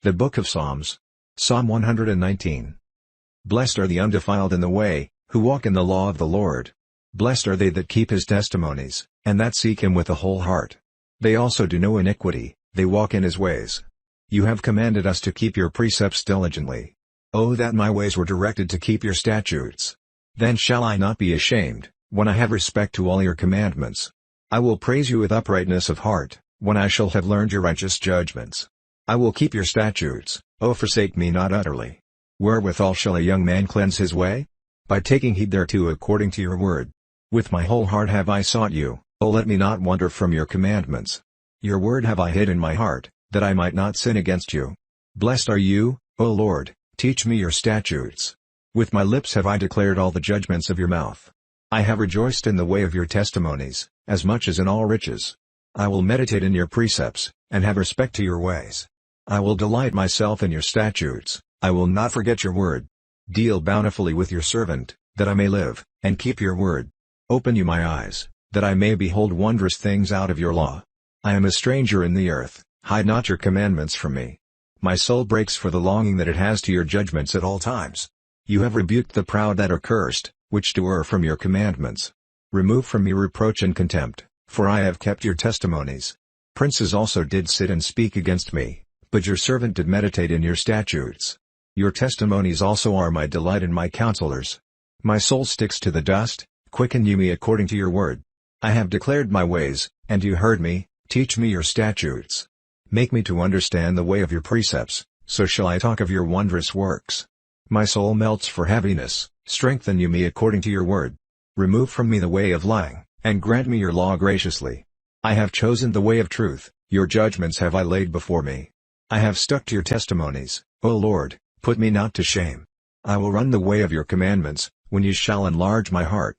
The Book of Psalms. Psalm 119. Blessed are the undefiled in the way, who walk in the law of the Lord. Blessed are they that keep his testimonies, and that seek him with a whole heart. They also do no iniquity, they walk in his ways. You have commanded us to keep your precepts diligently. Oh, that my ways were directed to keep your statutes! Then shall I not be ashamed, when I have respect to all your commandments. I will praise you with uprightness of heart, when I shall have learned your righteous judgments. I will keep your statutes, O forsake me not utterly. Wherewithal shall a young man cleanse his way? By taking heed thereto according to your word. With my whole heart have I sought you, O let me not wander from your commandments. Your word have I hid in my heart, that I might not sin against you. Blessed are you, O Lord, teach me your statutes. With my lips have I declared all the judgments of your mouth. I have rejoiced in the way of your testimonies, as much as in all riches. I will meditate in your precepts, and have respect to your ways. I will delight myself in your statutes, I will not forget your word. Deal bountifully with your servant, that I may live, and keep your word. Open you my eyes, that I may behold wondrous things out of your law. I am a stranger in the earth, hide not your commandments from me. My soul breaks for the longing that it has to your judgments at all times. You have rebuked the proud that are cursed, which do err from your commandments. Remove from me reproach and contempt, for I have kept your testimonies. Princes also did sit and speak against me, but your servant did meditate in your statutes. Your testimonies also are my delight and my counselors. My soul sticks to the dust, quicken you me according to your word. I have declared my ways, and you heard me, teach me your statutes. Make me to understand the way of your precepts, so shall I talk of your wondrous works. My soul melts for heaviness, strengthen you me according to your word. Remove from me the way of lying, and grant me your law graciously. I have chosen the way of truth, your judgments have I laid before me. I have stuck to your testimonies, O Lord, put me not to shame. I will run the way of your commandments, when you shall enlarge my heart.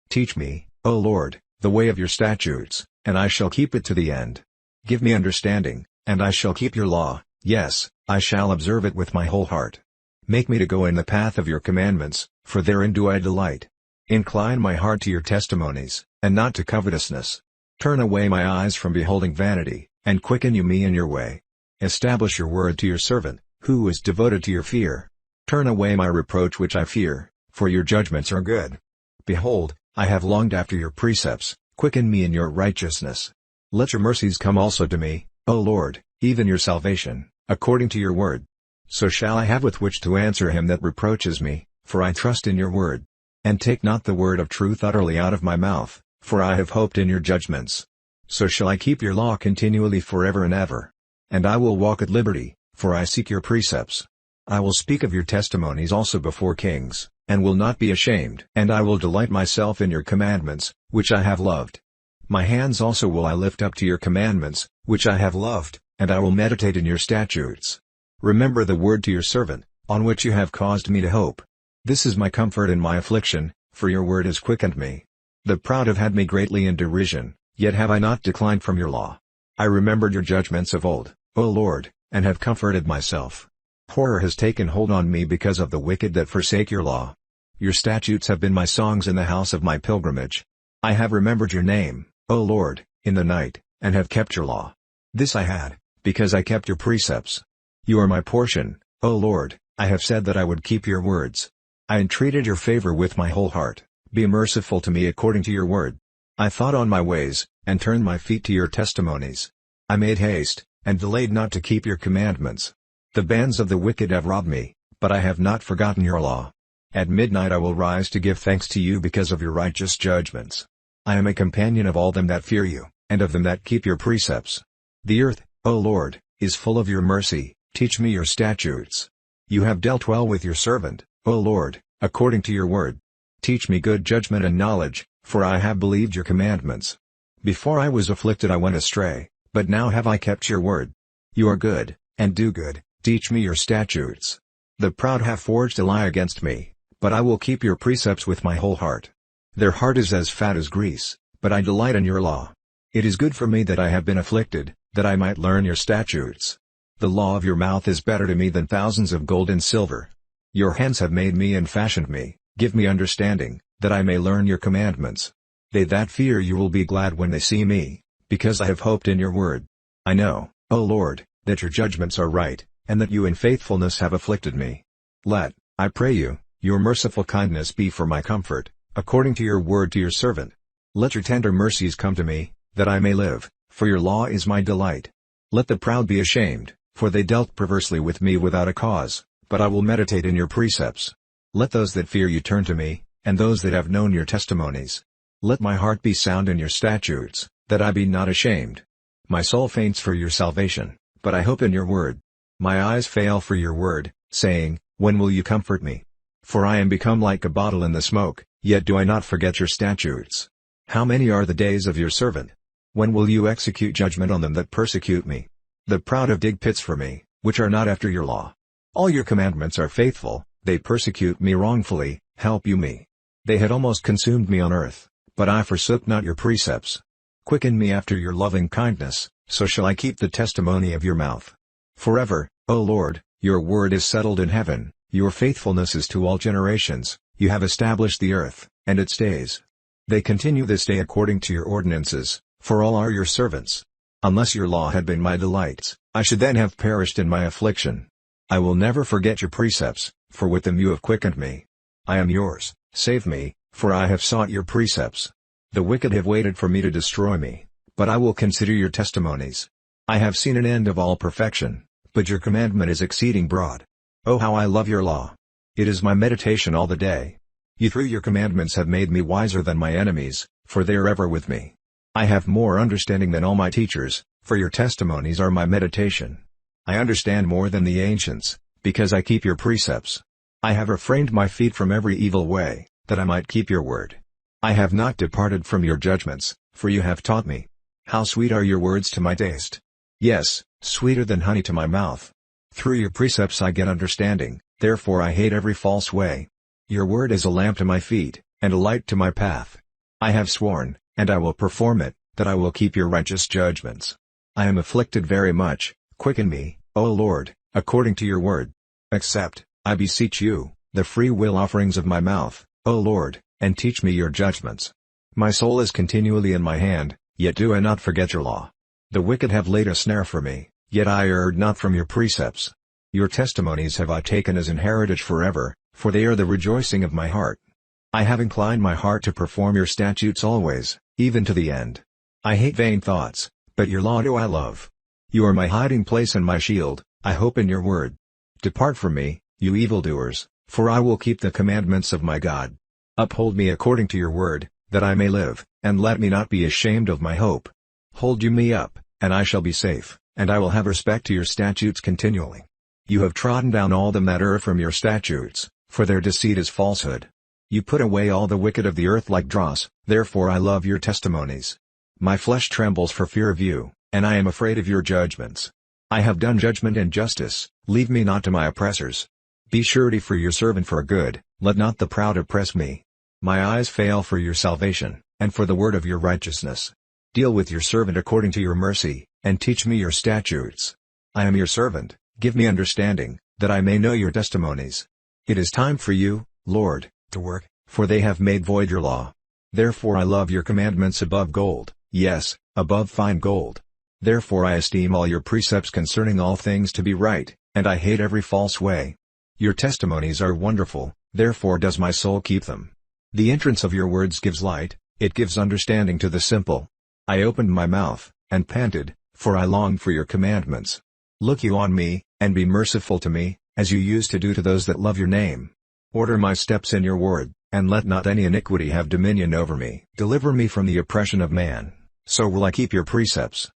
Teach me, O Lord, the way of your statutes, and I shall keep it to the end. Give me understanding, and I shall keep your law, yes, I shall observe it with my whole heart. Make me to go in the path of your commandments, for therein do I delight. Incline my heart to your testimonies, and not to covetousness. Turn away my eyes from beholding vanity, and quicken you me in your way. Establish your word to your servant, who is devoted to your fear. Turn away my reproach which I fear, for your judgments are good. Behold, I have longed after your precepts, quicken me in your righteousness. Let your mercies come also to me, O Lord, even your salvation, according to your word. So shall I have with which to answer him that reproaches me, for I trust in your word. And take not the word of truth utterly out of my mouth, for I have hoped in your judgments. So shall I keep your law continually forever and ever. And I will walk at liberty, for I seek your precepts. I will speak of your testimonies also before kings, and will not be ashamed. And I will delight myself in your commandments, which I have loved. My hands also will I lift up to your commandments, which I have loved, and I will meditate in your statutes. Remember the word to your servant, on which you have caused me to hope. This is my comfort in my affliction, for your word has quickened me. The proud have had me greatly in derision, yet have I not declined from your law. I remembered your judgments of old, O Lord, and have comforted myself. Horror has taken hold on me because of the wicked that forsake your law. Your statutes have been my songs in the house of my pilgrimage. I have remembered your name, O Lord, in the night, and have kept your law. This I had, because I kept your precepts. You are my portion, O Lord, I have said that I would keep your words. I entreated your favor with my whole heart, be merciful to me according to your word. I thought on my ways, and turned my feet to your testimonies. I made haste, and delayed not to keep your commandments. The bands of the wicked have robbed me, but I have not forgotten your law. At midnight I will rise to give thanks to you because of your righteous judgments. I am a companion of all them that fear you, and of them that keep your precepts. The earth, O Lord, is full of your mercy, teach me your statutes. You have dealt well with your servant, O Lord, according to your word. Teach me good judgment and knowledge, for I have believed your commandments. Before I was afflicted I went astray, but now have I kept your word. You are good, and do good, teach me your statutes. The proud have forged a lie against me, but I will keep your precepts with my whole heart. Their heart is as fat as grease, but I delight in your law. It is good for me that I have been afflicted, that I might learn your statutes. The law of your mouth is better to me than thousands of gold and silver. Your hands have made me and fashioned me, give me understanding, that I may learn your commandments. They that fear you will be glad when they see me, because I have hoped in your word. I know, O Lord, that your judgments are right, and that you in faithfulness have afflicted me. Let, I pray you, your merciful kindness be for my comfort, according to your word to your servant. Let your tender mercies come to me, that I may live, for your law is my delight. Let the proud be ashamed, for they dealt perversely with me without a cause, but I will meditate in your precepts. Let those that fear you turn to me, and those that have known your testimonies. Let my heart be sound in your statutes, that I be not ashamed. My soul faints for your salvation, but I hope in your word. My eyes fail for your word, saying, when will you comfort me? For I am become like a bottle in the smoke, yet do I not forget your statutes. How many are the days of your servant? When will you execute judgment on them that persecute me? The proud have digged pits for me, which are not after your law. All your commandments are faithful, they persecute me wrongfully, help you me. They had almost consumed me on earth, but I forsook not your precepts. Quicken me after your loving kindness, so shall I keep the testimony of your mouth. Forever, O Lord, your word is settled in heaven, your faithfulness is to all generations, you have established the earth, and it stays. They continue this day according to your ordinances, for all are your servants. Unless your law had been my delights, I should then have perished in my affliction. I will never forget your precepts, for with them you have quickened me. I am yours, save me, for I have sought your precepts. The wicked have waited for me to destroy me, but I will consider your testimonies. I have seen an end of all perfection, but your commandment is exceeding broad. Oh, how I love your law! It is my meditation all the day. You through your commandments have made me wiser than my enemies, for they are ever with me. I have more understanding than all my teachers, for your testimonies are my meditation. I understand more than the ancients, because I keep your precepts. I have refrained my feet from every evil way, that I might keep your word. I have not departed from your judgments, for you have taught me. How sweet are your words to my taste! Yes, sweeter than honey to my mouth. Through your precepts I get understanding, therefore I hate every false way. Your word is a lamp to my feet, and a light to my path. I have sworn, and I will perform it, that I will keep your righteous judgments. I am afflicted very much, quicken me, O Lord, according to your word. Accept, I beseech you, the free will offerings of my mouth, O Lord, and teach me your judgments. My soul is continually in my hand, yet do I not forget your law. The wicked have laid a snare for me, yet I erred not from your precepts. Your testimonies have I taken as an heritage forever, for they are the rejoicing of my heart. I have inclined my heart to perform your statutes always, even to the end. I hate vain thoughts, but your law do I love. You are my hiding place and my shield, I hope in your word. Depart from me, you evildoers, for I will keep the commandments of my God. Uphold me according to your word, that I may live, and let me not be ashamed of my hope. Hold you me up, and I shall be safe, and I will have respect to your statutes continually. You have trodden down all them that err from your statutes, for their deceit is falsehood. You put away all the wicked of the earth like dross, therefore I love your testimonies. My flesh trembles for fear of you, and I am afraid of your judgments. I have done judgment and justice, leave me not to my oppressors. Be surety for your servant for good, let not the proud oppress me. My eyes fail for your salvation, and for the word of your righteousness. Deal with your servant according to your mercy, and teach me your statutes. I am your servant, give me understanding, that I may know your testimonies. It is time for you, Lord, to work, for they have made void your law. Therefore I love your commandments above gold, yes, above fine gold. Therefore I esteem all your precepts concerning all things to be right, and I hate every false way. Your testimonies are wonderful, therefore does my soul keep them. The entrance of your words gives light, it gives understanding to the simple. I opened my mouth, and panted, for I longed for your commandments. Look you on me, and be merciful to me, as you used to do to those that love your name. Order my steps in your word, and let not any iniquity have dominion over me. Deliver me from the oppression of man, so will I keep your precepts.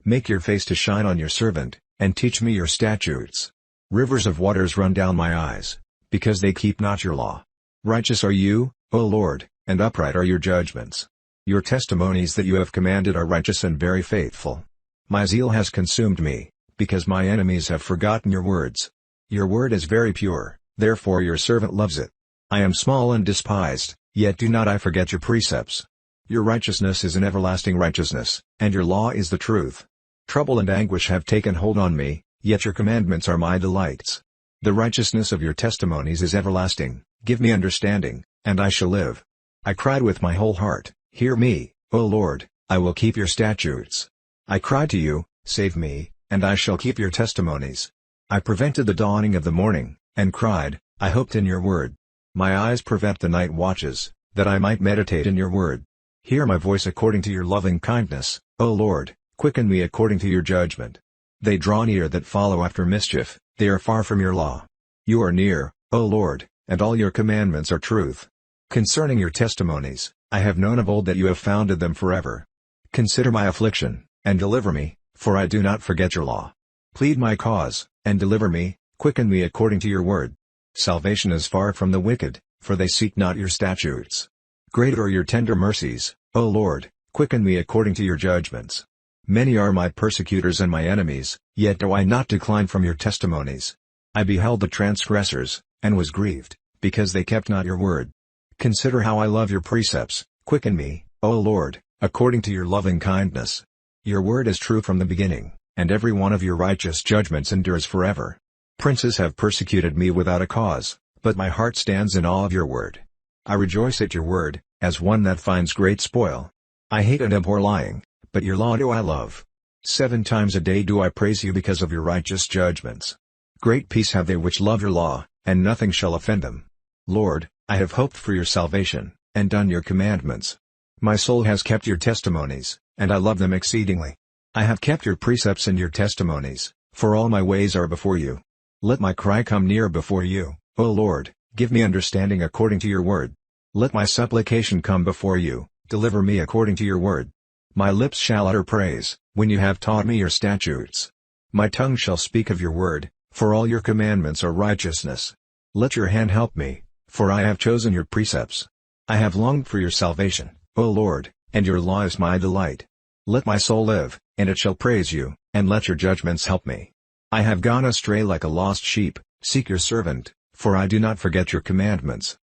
Make your face to shine on your servant, and teach me your statutes. Rivers of waters run down my eyes, because they keep not your law. Righteous are you, O Lord, and upright are your judgments. Your testimonies that you have commanded are righteous and very faithful. My zeal has consumed me, because my enemies have forgotten your words. Your word is very pure, therefore your servant loves it. I am small and despised, yet do not I forget your precepts. Your righteousness is an everlasting righteousness, and your law is the truth. Trouble and anguish have taken hold on me, yet your commandments are my delights. The righteousness of your testimonies is everlasting, give me understanding, and I shall live. I cried with my whole heart, hear me, O Lord, I will keep your statutes. I cried to you, save me, and I shall keep your testimonies. I prevented the dawning of the morning, and cried, I hoped in your word. My eyes prevent the night watches, that I might meditate in your word. Hear my voice according to your loving kindness, O Lord, quicken me according to your judgment. They draw near that follow after mischief, they are far from your law. You are near, O Lord, and all your commandments are truth. Concerning your testimonies, I have known of old that you have founded them forever. Consider my affliction, and deliver me, for I do not forget your law. Plead my cause, and deliver me, quicken me according to your word. Salvation is far from the wicked, for they seek not your statutes. Great are your tender mercies, O Lord, quicken me according to your judgments. Many are my persecutors and my enemies, yet do I not decline from your testimonies. I beheld the transgressors, and was grieved, because they kept not your word. Consider how I love your precepts, quicken me, O Lord, according to your loving kindness. Your word is true from the beginning, and every one of your righteous judgments endures forever. Princes have persecuted me without a cause, but my heart stands in awe of your word. I rejoice at your word, as one that finds great spoil. I hate and abhor lying, but your law do I love. 7 times a day do I praise you because of your righteous judgments. Great peace have they which love your law, and nothing shall offend them. Lord, I have hoped for your salvation, and done your commandments. My soul has kept your testimonies, and I love them exceedingly. I have kept your precepts and your testimonies, for all my ways are before you. Let my cry come near before you, O Lord, give me understanding according to your word. Let my supplication come before you, deliver me according to your word. My lips shall utter praise, when you have taught me your statutes. My tongue shall speak of your word, for all your commandments are righteousness. Let your hand help me, for I have chosen your precepts. I have longed for your salvation, O Lord, and your law is my delight. Let my soul live, and it shall praise you, and let your judgments help me. I have gone astray like a lost sheep, seek your servant, for I do not forget your commandments.